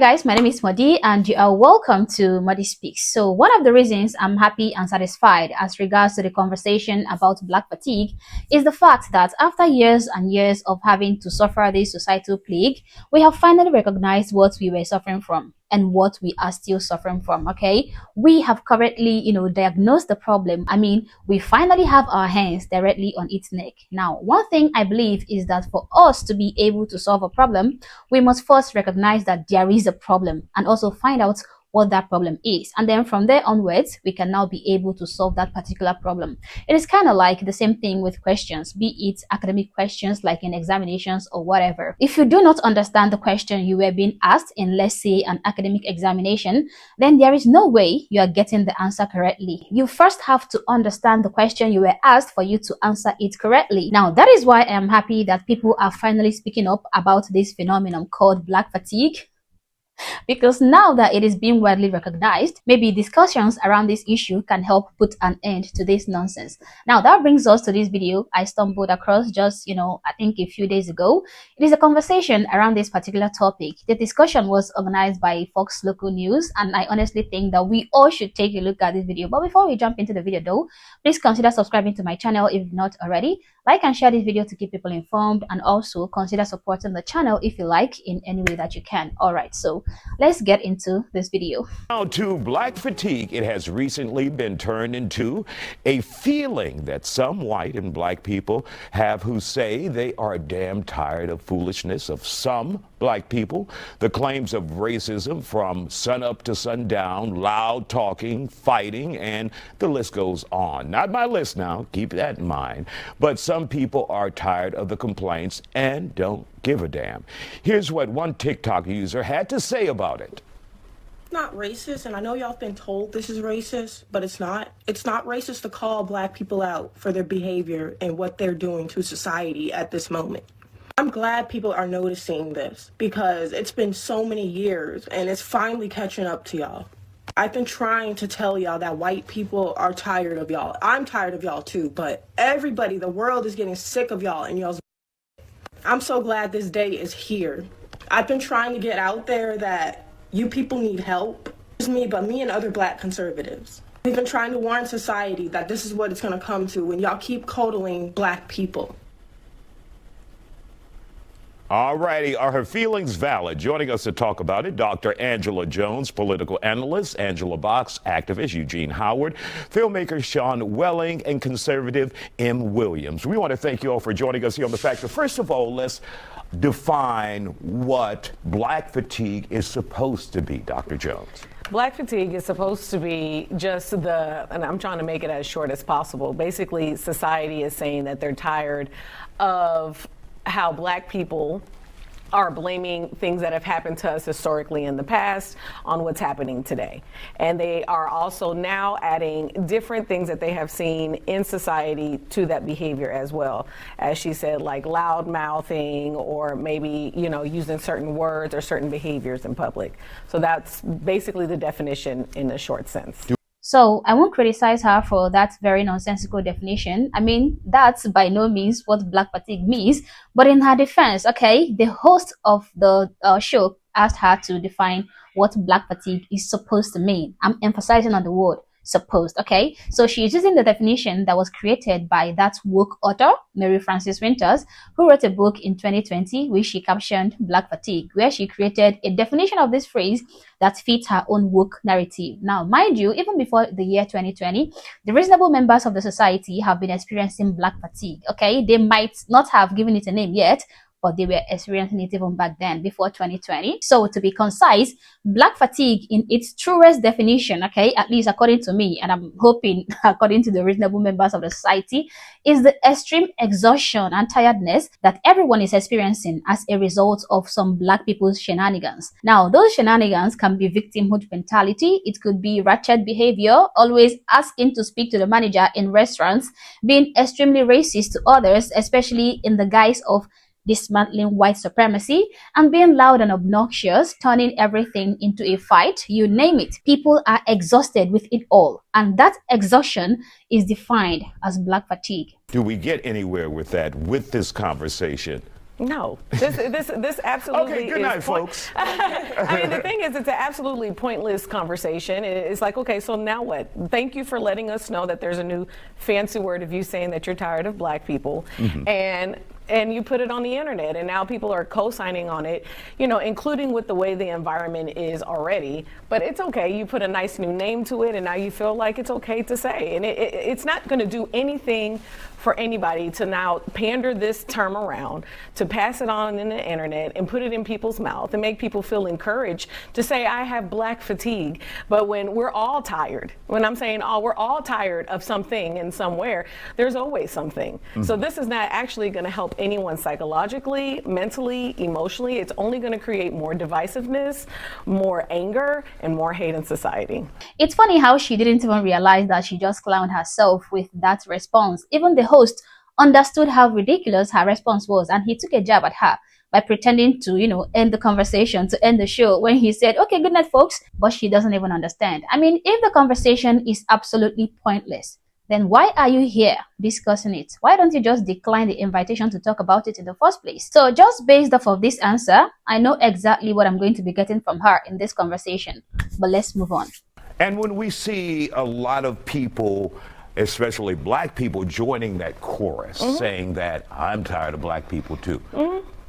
guys, my name is Modi and you are welcome to Modi Speaks. So one of the reasons I'm happy and satisfied as regards to the conversation about black fatigue is the fact that after years and years of having to suffer this societal plague, we have finally recognized what we were suffering from and what we are still suffering from. Okay, we have currently diagnosed the problem. I mean, we finally have our hands directly on its neck. Now, one thing I believe is that for us to be able to solve a problem, we must first recognize that there is a problem and also find out what that problem is, and then from there onwards we can now be able to solve that particular problem. It is kind of like the same thing with questions, be it academic questions like in examinations or whatever. If you do not understand the question you were being asked in, let's say, an academic examination, then there is no way you are getting the answer correctly. You first have to understand the question you were asked for you to answer it correctly. Now, that is why I am happy that people are finally speaking up about this phenomenon called black fatigue, because now that it is being widely recognized, maybe discussions around this issue can help put an end to this nonsense. Now, that brings us to this video I stumbled across just, I think a few days ago. It is a conversation around this particular topic. The discussion was organized by Fox Local News, and I honestly think that we all should take a look at this video. But before we jump into the video though, please consider subscribing to my channel if not already. Like and share this video to keep people informed, and also consider supporting the channel if you like in any way that you can. Alright, so let's get into this video. Now to black fatigue. It has recently been turned into a feeling that some white and black people have who say they are damn tired of foolishness of some black people, the claims of racism from sunup to sundown, loud talking, fighting, and the list goes on. Not my list now, keep that in mind, but some people are tired of the complaints and don't give a damn. Here's what one TikTok user had to say about it. Not racist, and I know y'all have been told this is racist, but it's not. It's not racist to call black people out for their behavior and what they're doing to society at this moment. I'm glad people are noticing this because it's been so many years and it's finally catching up to y'all. I've been trying to tell y'all that white people are tired of y'all. I'm tired of y'all too, but everybody, the world is getting sick of y'all and y'all's. I'm so glad this day is here. I've been trying to get out there that you people need help. Not just me, but me and other black conservatives. We've been trying to warn society that this is what it's gonna come to when y'all keep coddling black people. All righty, are her feelings valid? Joining us to talk about it, Dr. Angela Jones, political analyst, Angela Box, activist, Eugene Howard, filmmaker Sean Welling, and conservative M. Williams. We want to thank you all for joining us here on The Factor. First of all, let's define what black fatigue is supposed to be, Dr. Jones. Black fatigue is supposed to be just and I'm trying to make it as short as possible. Basically, society is saying that they're tired of how black people are blaming things that have happened to us historically in the past on what's happening today. And they are also now adding different things that they have seen in society to that behavior as well. As she said, like loud mouthing or maybe, using certain words or certain behaviors in public. So that's basically the definition in a short sense. So I won't criticize her for that very nonsensical definition. I mean, that's by no means what black fatigue means. But in her defense, okay, the host of the show asked her to define what black fatigue is supposed to mean. I'm emphasizing on the word supposed, okay? So she's using the definition that was created by that woke author, Mary Frances Winters, who wrote a book in 2020, which she captioned Black Fatigue, where she created a definition of this phrase that fits her own woke narrative. Now, mind you, even before the year 2020, the reasonable members of the society have been experiencing black fatigue, okay? They might not have given it a name yet, but they were experiencing it even back then, before 2020. So to be concise, black fatigue in its truest definition, okay, at least according to me, and I'm hoping according to the reasonable members of the society, is the extreme exhaustion and tiredness that everyone is experiencing as a result of some black people's shenanigans. Now, those shenanigans can be victimhood mentality, it could be ratchet behavior, always asking to speak to the manager in restaurants, being extremely racist to others, especially in the guise of dismantling white supremacy, and being loud and obnoxious, turning everything into a fight, you name it. People are exhausted with it all, and that exhaustion is defined as black fatigue. Do we get anywhere with that, with this conversation? No, this absolutely Okay, good is night, folks. I mean, the thing is, it's an absolutely pointless conversation. It's like, okay, so now what? Thank you for letting us know that there's a new fancy word of you saying that you're tired of black people, and you put it on the internet, and now people are co-signing on it, you know, including with the way the environment is already. But it's okay. You put a nice new name to it, and now you feel like it's okay to say, and it's not going to do anything for anybody to now pander this term around, to pass it on in the internet and put it in people's mouth and make people feel encouraged to say, I have black fatigue. But when we're all tired, when I'm saying all, we're all tired of something and somewhere, there's always something. So this is not actually going to help anyone psychologically, mentally, emotionally. It's only going to create more divisiveness, more anger, and more hate in society. It's funny how she didn't even realize that she just clowned herself with that response. Even the host understood how ridiculous her response was, and he took a jab at her by pretending to, end the conversation, to end the show, when he said, okay, good night, folks. But she doesn't even understand. I mean, if the conversation is absolutely pointless, then why are you here discussing it? Why don't you just decline the invitation to talk about it in the first place? So just based off of this answer, I know exactly what I'm going to be getting from her in this conversation. But let's move on. And when we see a lot of people, especially black people, joining that chorus, saying that I'm tired of black people too,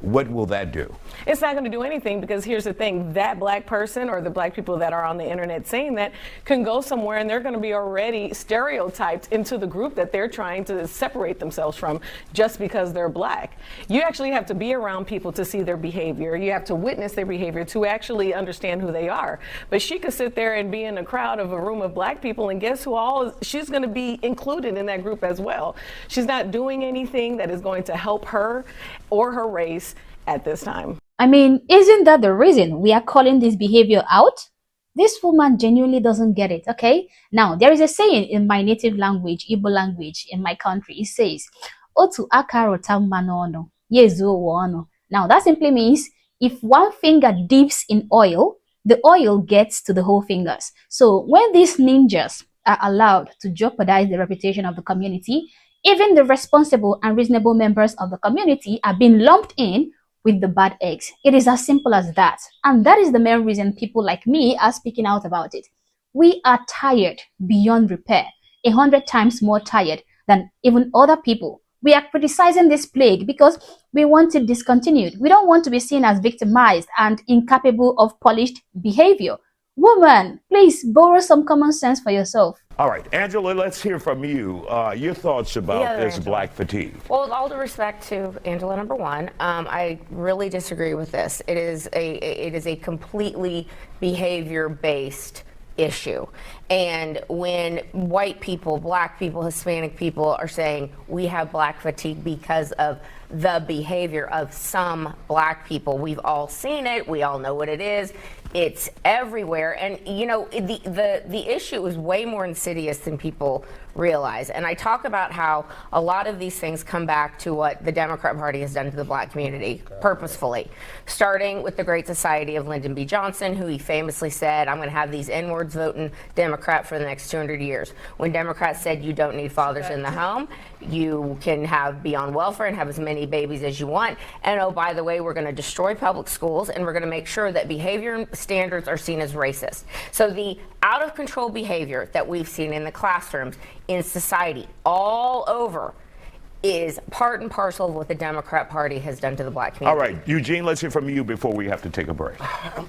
what will that do? It's not going to do anything, because here's the thing, that black person or the black people that are on the internet saying that can go somewhere and they're going to be already stereotyped into the group that they're trying to separate themselves from just because they're black. You actually have to be around people to see their behavior. You have to witness their behavior to actually understand who they are. But she could sit there and be in a crowd of a room of black people, and guess who she's going to be included in that group as well. She's not doing anything that is going to help her or her race at this time. I mean, isn't that the reason we are calling this behavior out? This woman genuinely doesn't get it, okay? Now, there is a saying in my native language, Igbo language, in my country. It says, Otu akaro tamanono, yezu wono. Now, that simply means if one finger dips in oil, the oil gets to the whole fingers. So when these ninjas are allowed to jeopardize the reputation of the community, even the responsible and reasonable members of the community are being lumped in with the bad eggs. It is as simple as that. And that is the main reason people like me are speaking out about it. We are tired beyond repair, 100 times more tired than even other people. We are criticizing this plague because we want it discontinued. We don't want to be seen as victimized and incapable of polished behavior. Woman, please borrow some common sense for yourself. All right, Angela, let's hear from you. Your thoughts about this black fatigue. Well, with all due respect to Angela, number one, I really disagree with this. It is a completely behavior-based issue. And when white people, black people, Hispanic people are saying we have black fatigue because of the behavior of some black people, we've all seen it. We all know what it is. It's everywhere. And, you know, the issue is way more insidious than people realize. And I talk about how a lot of these things come back to what the Democrat Party has done to the black community purposefully, starting with the Great Society of Lyndon B. Johnson, who he famously said, I'm going to have these N-words voting Democrat for the next 200 years. When Democrats said you don't need fathers in the home, you can be on welfare and have as many babies as you want. And oh, by the way, we're going to destroy public schools, and we're going to make sure that behavior standards are seen as racist. So the out of control behavior that we've seen in the classrooms, in society, all over, is part and parcel of what the Democrat Party has done to the black community. All right, Eugene, let's hear from you before we have to take a break.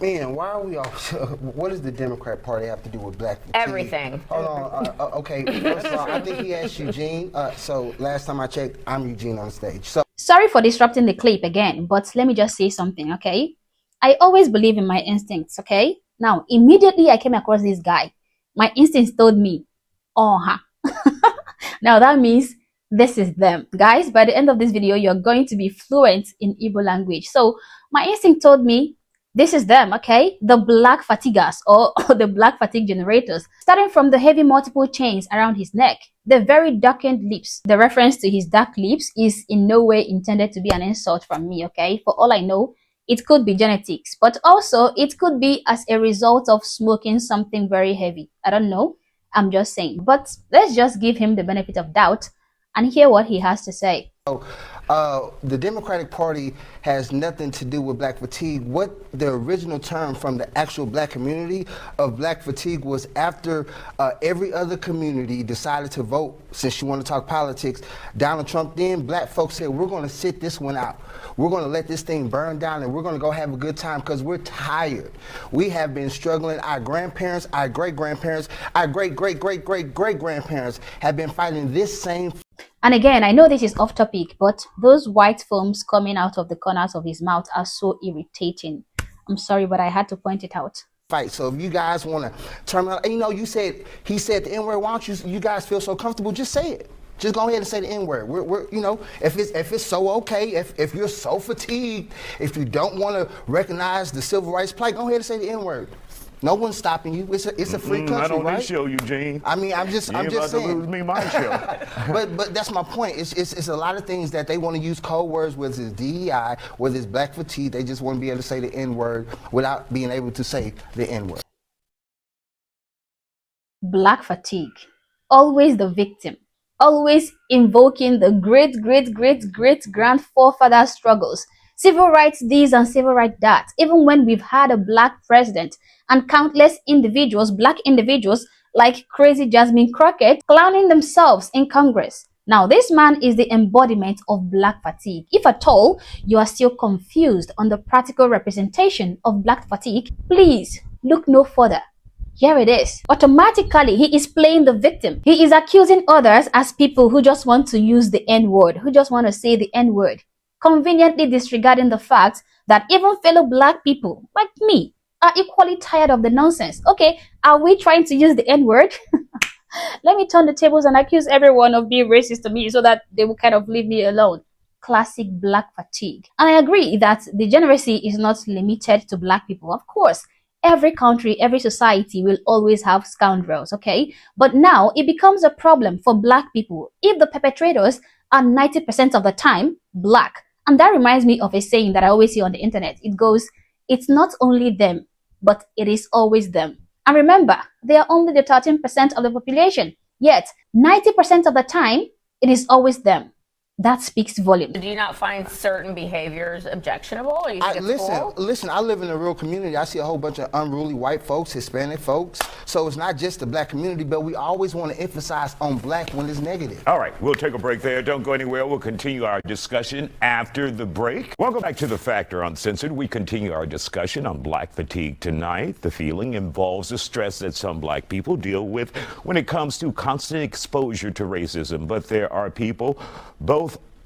Man, why are we all? What does the Democrat Party have to do with black fatigue? Everything. Hold on. Okay, first of all, I think he asked Eugene. So last time I checked, I'm Eugene on stage. So sorry for disrupting the clip again, but let me just say something, okay? I always believe in my instincts, okay? Now, immediately I came across this guy. My instincts told me, oh, now that means this is them. Guys, by the end of this video, you're going to be fluent in Igbo language. So my instinct told me, this is them, okay? The black fatiguers or the black fatigue generators. Starting from the heavy multiple chains around his neck, the very darkened lips. The reference to his dark lips is in no way intended to be an insult from me, okay? For all I know, it could be genetics, but also it could be as a result of smoking something very heavy. I don't know. I'm just saying. But let's just give him the benefit of doubt and hear what he has to say. The Democratic Party has nothing to do with black fatigue. What the original term from the actual black community of black fatigue was after every other community decided to vote, since you want to talk politics, Donald Trump, then black folks said, we're going to sit this one out. We're going to let this thing burn down and we're going to go have a good time because we're tired. We have been struggling. Our grandparents, our great-grandparents, our great-great-great-great-great-grandparents have been fighting this same. And again, I know this is off topic, but those white foams coming out of the corners of his mouth are so irritating. I'm sorry, but I had to point it out. Fight. So if you guys want to turn around, you know, he said the N-word. Why don't you guys feel so comfortable? Just say it. Just go ahead and say the N-word. We're you know, if it's so okay, if you're so fatigued, if you don't want to recognize the civil rights plight, go ahead and say the N-word. No one's stopping you. It's a free country, not on right? this show, Eugene. I mean, I'm just about saying. to lose me my show. but that's my point. It's a lot of things that they want to use code words, whether it's DEI, whether it's black fatigue. They just want to be able to say the N-word without being able to say the N-word. Black fatigue. Always the victim. Always invoking the great-great-great-great-grandfather struggles. Civil rights this and civil rights that. Even when we've had a black president and countless individuals, black individuals like crazy Jasmine Crockett, clowning themselves in Congress. Now, this man is the embodiment of black fatigue. If at all you are still confused on the practical representation of black fatigue, please look no further. Here it is. Automatically, he is playing the victim. He is accusing others as people who just want to use the N-word, who just want to say the N-word, conveniently disregarding the fact that even fellow black people like me are equally tired of the nonsense. Okay, are we trying to use the N-word? Let me turn the tables and accuse everyone of being racist to me so that they will kind of leave me alone. Classic black fatigue. And I agree that degeneracy is not limited to black people. Of course, every country, every society will always have scoundrels, okay? But now it becomes a problem for black people if the perpetrators are 90% of the time black. And that reminds me of a saying that I always see on the internet. It goes, it's not only them, but it is always them. And remember, they are only the 13% of the population. Yet, 90% of the time, it is always them. That speaks volumes. Do you not find certain behaviors objectionable? Or you think it's cool? Listen, I live in a rural community. I see a whole bunch of unruly white folks, Hispanic folks. So it's not just the black community, but we always want to emphasize on black when it's negative. All right, we'll take a break there. Don't go anywhere. We'll continue our discussion after the break. Welcome back to The Factor Uncensored. We continue our discussion on black fatigue tonight. The feeling involves the stress that some black people deal with when it comes to constant exposure to racism. But there are people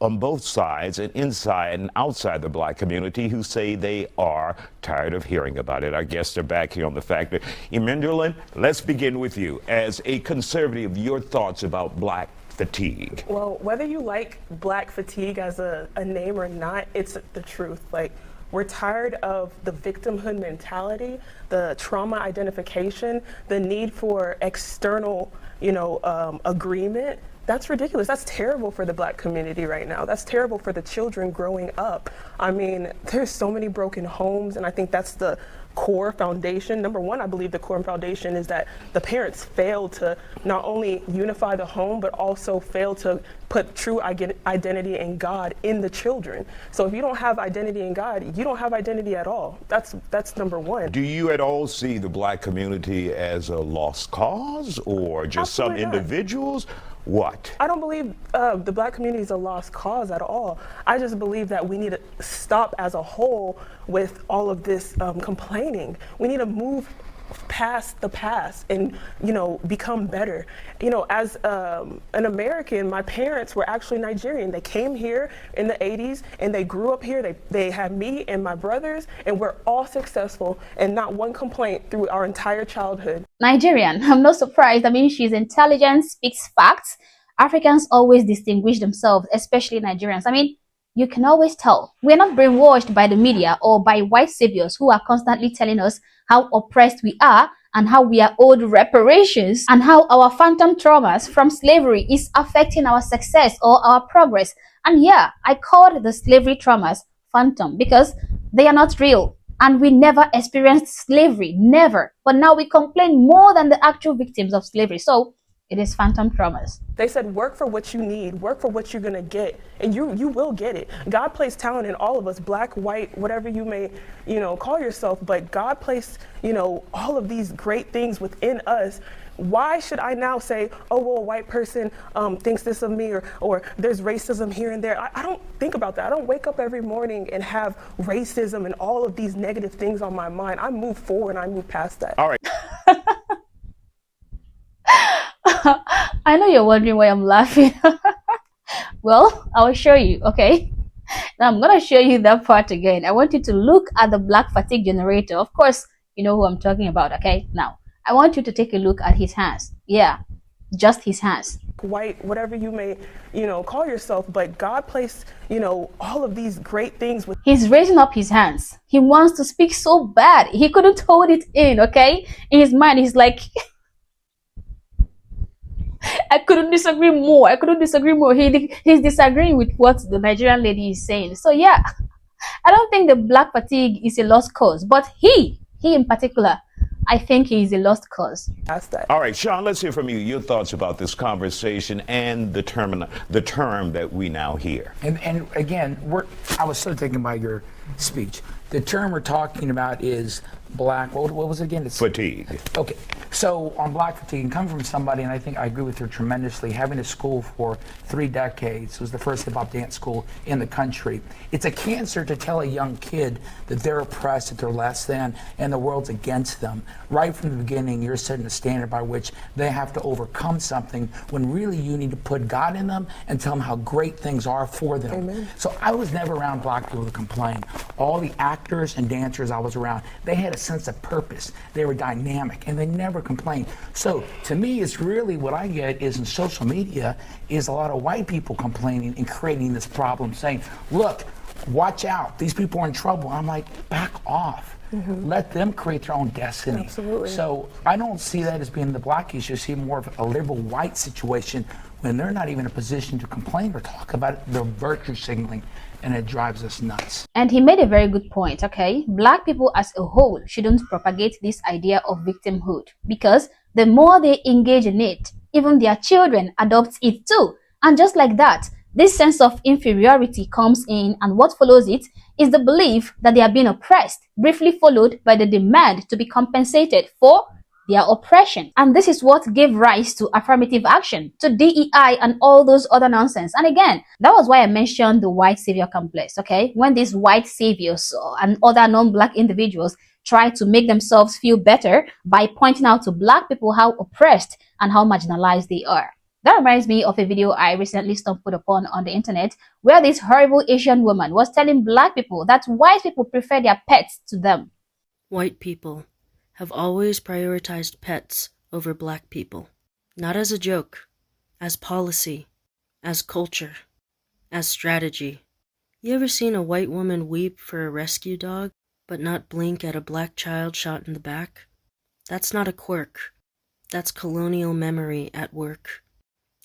on both sides and inside and outside the black community who say they are tired of hearing about it. Our guests are back here on The Factor. Emenderlin, let's begin with you. As a conservative, your thoughts about black fatigue. Well, whether you like black fatigue as a name or not, it's the truth. Like, we're tired of the victimhood mentality, the trauma identification, the need for external, agreement. That's ridiculous. That's terrible for the black community right now. That's terrible for the children growing up. I mean, there's so many broken homes, and I think that's the core foundation. Number one, I believe the core foundation is that the parents failed to not only unify the home, but also failed to put true identity in God in the children. So if you don't have identity in God, you don't have identity at all. That's number one. Do you at all see the black community as a lost cause or just Absolutely some not. individuals? What? I don't believe the black community is a lost cause at all. I just believe that we need to stop as a whole with all of this complaining. We need to move past the past and, become better. As an American, my parents were actually Nigerian. They came here in the 80s and they grew up here. They had me and my brothers, and we're all successful and not one complaint through our entire childhood. Nigerian, I'm not surprised. I mean, she's intelligent, speaks facts. Africans always distinguish themselves, especially Nigerians. I mean, you can always tell. We're not brainwashed by the media or by white saviors who are constantly telling us how oppressed we are and how we are owed reparations and how our phantom traumas from slavery is affecting our success or our progress. And yeah, I called the slavery traumas phantom because they are not real. And we never experienced slavery, never. But now we complain more than the actual victims of slavery. So It is phantom traumas. They said, work for what you need, work for what you're gonna get, and you will get it. God placed talent in all of us, black, white, whatever you may, call yourself, but God placed, all of these great things within us. Why should I now say, oh, well, a white person thinks this of me, or there's racism here and there? I don't think about that. I don't wake up every morning and have racism and all of these negative things on my mind. I move forward and I move past that. All right. I know you're wondering why I'm laughing. Well, I will show you, okay? Now I'm going to show you that part again. I want you to look at the black fatigue generator. Of course, you know who I'm talking about, okay? Now, I want you to take a look at his hands. Yeah, just his hands. White, whatever you may, call yourself, but God placed, all of these great things with. He's raising up his hands. He wants to speak so bad. He couldn't hold it in, okay? In his mind, he's like, I couldn't disagree more. I couldn't disagree more. He's disagreeing with what the Nigerian lady is saying. So yeah, I don't think the black fatigue is a lost cause, but he in particular, I think he is a lost cause. That's that. All right, Sean, let's hear from you. Your thoughts about this conversation and the term that we now hear. And again, I was so taken by your speech. The term we're talking about is black, what was it again? It's fatigue. Okay, so on black fatigue, and coming from somebody, and I think I agree with her tremendously, having a school for 3 decades, it was the first hip-hop dance school in the country. It's a cancer to tell a young kid that they're oppressed, that they're less than, and the world's against them. Right from the beginning, you're setting a standard by which they have to overcome something, when really you need to put God in them and tell them how great things are for them. Amen. So I was never around black people to complain. All the actors and dancers I was around, they had a sense of purpose. They were dynamic and they never complained. So to me, it's really what I get is in social media is a lot of white people complaining and creating this problem, saying, look, watch out, these people are in trouble. I'm like, back off. Let them create their own destiny. Absolutely. So I don't see that as being the black issue. I see more of a liberal white situation when they're not even in a position to complain or talk about it. They're virtue signaling, and it drives us nuts. And he made a very good point, okay? Black people as a whole shouldn't propagate this idea of victimhood, because the more they engage in it, even their children adopt it too. And just like that, this sense of inferiority comes in, and what follows it is the belief that they are being oppressed, briefly followed by the demand to be compensated for their oppression. And this is what gave rise to affirmative action, to DEI and all those other nonsense. And again, that was why I mentioned the white savior complex, okay? When these white saviors and other non-black individuals try to make themselves feel better by pointing out to black people how oppressed and how marginalized they are. That reminds me of a video I recently stumbled upon on the internet where this horrible Asian woman was telling black people that white people prefer their pets to them. White people have always prioritized pets over black people. Not as a joke, as policy, as culture, as strategy. You ever seen a white woman weep for a rescue dog, but not blink at a black child shot in the back? That's not a quirk. That's colonial memory at work.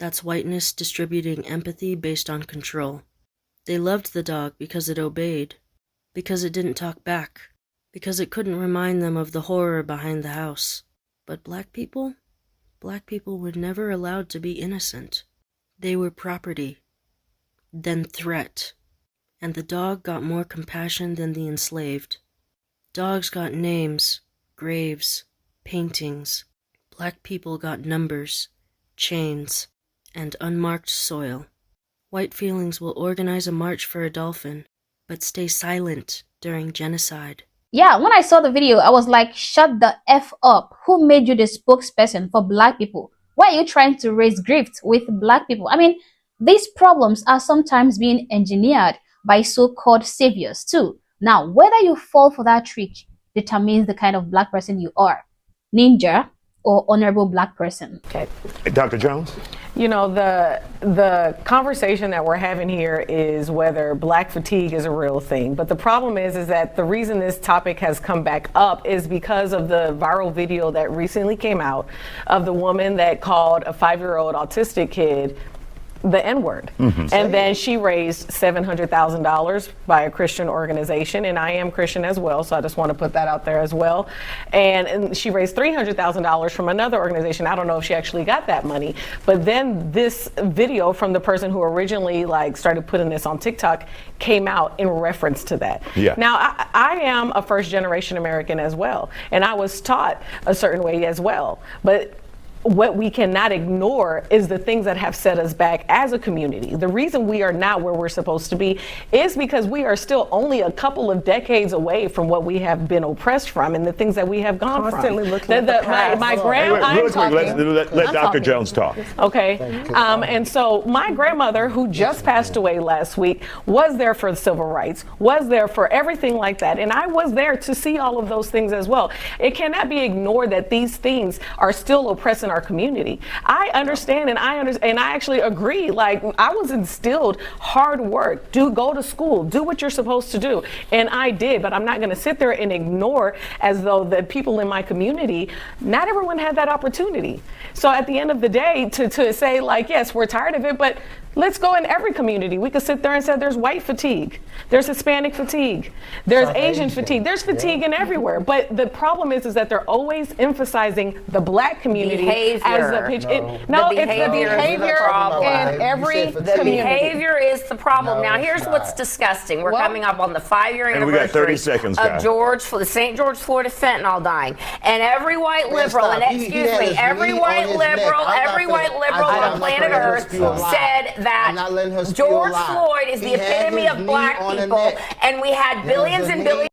That's whiteness distributing empathy based on control. They loved the dog because it obeyed, because it didn't talk back, because it couldn't remind them of the horror behind the house. But black people were never allowed to be innocent. They were property, then threat, and the dog got more compassion than the enslaved. Dogs got names, graves, paintings. Black people got numbers, chains, and unmarked soil. White feelings will organize a march for a dolphin, but stay silent during genocide. Yeah, when I saw the video, I was like, shut the F up. Who made you the spokesperson for black people? Why are you trying to raise grift with black people? I mean, these problems are sometimes being engineered by so-called saviors too. Now, whether you fall for that trick determines the kind of black person you are. Ninja or honorable black person. Okay. Dr. Jones? You know, the conversation that we're having here is whether black fatigue is a real thing. But the problem is that the reason this topic has come back up is because of the viral video that recently came out of the woman that called a 5-year-old autistic kid the N-word. And then she raised $700,000 by a Christian organization, and I am Christian as well, so I just want to put that out there as well. And she raised $300,000 from another organization. I don't know if she actually got that money, but then this video from the person who originally started putting this on TikTok came out in reference to that. Yeah. Now, I am a first-generation American as well, and I was taught a certain way as well. But what we cannot ignore is the things that have set us back as a community. The reason we are not where we're supposed to be is because we are still only a couple of decades away from what we have been oppressed from and the things that we have gone Constantly from. looking at the past. My grandma, Real quick, let Dr. Jones talk. Okay. And so my grandmother, who just passed away last week, was there for the civil rights, was there for everything like that. And I was there to see all of those things as well. It cannot be ignored that these things are still oppressing our community. I understand, and I actually agree. I was instilled hard work, go to school, do what you're supposed to do. And I did, but I'm not going to sit there and ignore as though the people in my community, not everyone had that opportunity. So at the end of the day, to say yes, we're tired of it, but let's go in every community. We could sit there and say there's white fatigue, there's Hispanic fatigue, there's Asian fatigue, there's fatigue in everywhere. But the problem is that they're always emphasizing the black community as the pitch. It's the behavior in every The behavior is the problem. Now, here's what's disgusting. We're coming up on the 5-year And we got 30 anniversary seconds, of guys. the St. George, Florida fentanyl dying. And every white liberal, and excuse me, every white liberal on planet Earth said that George Floyd is the epitome of black people, and we had billions and billions.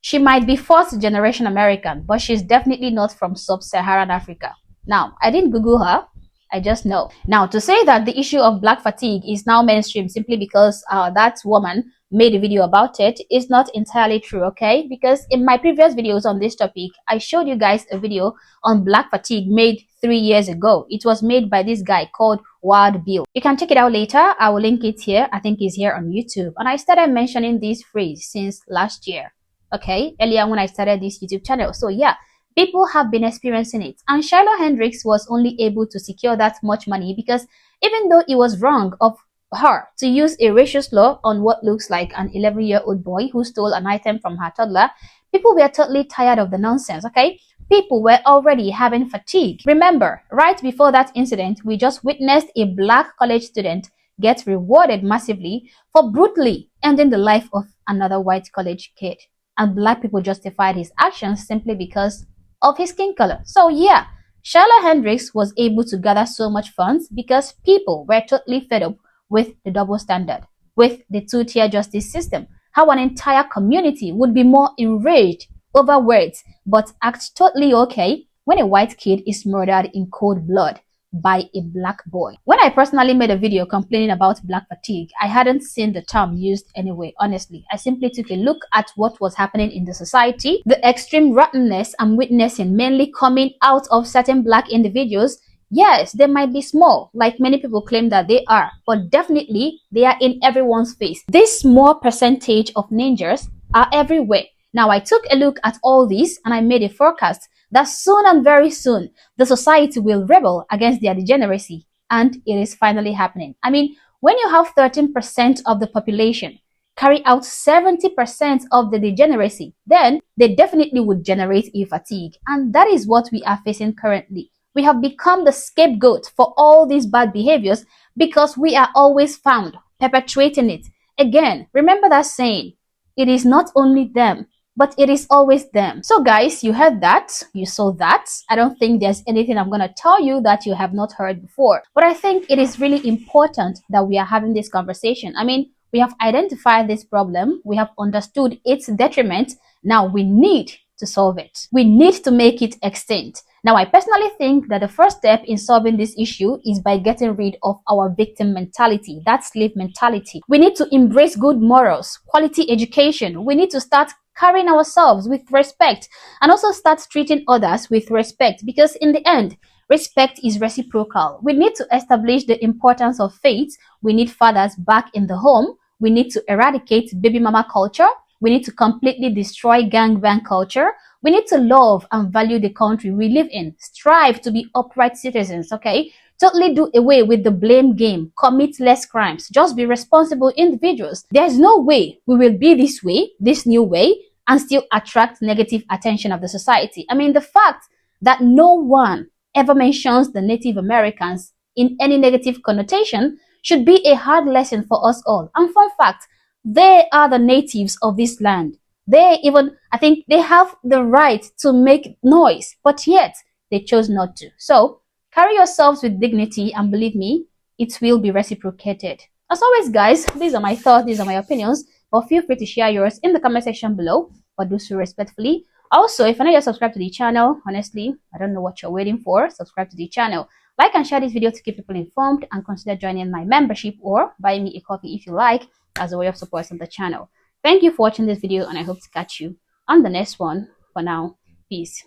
She might be fourth generation American, but she's definitely not from sub-Saharan Africa. Now, I didn't Google her, I just know. Now, to say that the issue of black fatigue is now mainstream simply because that woman made a video about it is not entirely true, okay? Because in my previous videos on this topic, I showed you guys a video on black fatigue made 3 years ago. It was made by this guy called Wild Bill. You can check it out later. I will link it here. I think it's here on YouTube. And I started mentioning this phrase since last year, okay? Earlier when I started this YouTube channel. So yeah, people have been experiencing it. And Shiloh Hendricks was only able to secure that much money because even though it was wrong of her to use a racial slur on what looks like an 11-year-old boy who stole an item from her toddler, people were totally tired of the nonsense, okay? People were already having fatigue. Remember, right before that incident, we just witnessed a black college student get rewarded massively for brutally ending the life of another white college kid. And black people justified his actions simply because of his skin color. So yeah, Shiloh Hendricks was able to gather so much funds because people were totally fed up with the double standard, with the two-tier justice system, how an entire community would be more enraged over words but act totally okay when a white kid is murdered in cold blood by a black boy. When I personally made a video complaining about black fatigue, I hadn't seen the term used anyway, honestly. I simply took a look at what was happening in the society, the extreme rottenness I'm witnessing mainly coming out of certain black individuals. Yes, they might be small, like many people claim that they are, but definitely they are in everyone's face. This small percentage of ninjas are everywhere. Now, I took a look at all this and I made a forecast that soon and very soon, the society will rebel against their degeneracy. And it is finally happening. I mean, when you have 13% of the population carry out 70% of the degeneracy, then they definitely would generate a fatigue. And that is what we are facing currently. We have become the scapegoat for all these bad behaviors because we are always found perpetuating it. Again, remember that saying, it is not only them, but it is always them. So guys, you heard that, you saw that. I don't think there's anything I'm going to tell you that you have not heard before. But I think it is really important that we are having this conversation. I mean, we have identified this problem. We have understood its detriment. Now we need to solve it. We need to make it extinct. Now, I personally think that the first step in solving this issue is by getting rid of our victim mentality, that slave mentality. We need to embrace good morals, quality education. We need to start carrying ourselves with respect and also start treating others with respect, because in the end, respect is reciprocal. We need to establish the importance of faith. We need fathers back in the home. We need to eradicate baby mama culture. We need to completely destroy gangbang culture. We need to love and value the country we live in. Strive to be upright citizens, okay? Totally do away with the blame game. Commit less crimes. Just be responsible individuals. There's no way we will be this way, this new way, and still attract negative attention of the society. I mean, the fact that no one ever mentions the Native Americans in any negative connotation should be a hard lesson for us all. And fun fact, they are the natives of this land. They even, I think, they have the right to make noise, but yet they chose not to. So carry yourselves with dignity, and believe me, it will be reciprocated. As always, guys, these are my thoughts, these are my opinions, but feel free to share yours in the comment section below, but do so respectfully. Also, if you're not yet subscribed to the channel, honestly, I don't know what you're waiting for. Subscribe to the channel. Like and share this video to keep people informed, and consider joining my membership or buy me a coffee if you like, as a way of supporting the channel. Thank you for watching this video, and I hope to catch you on the next one. For now, peace.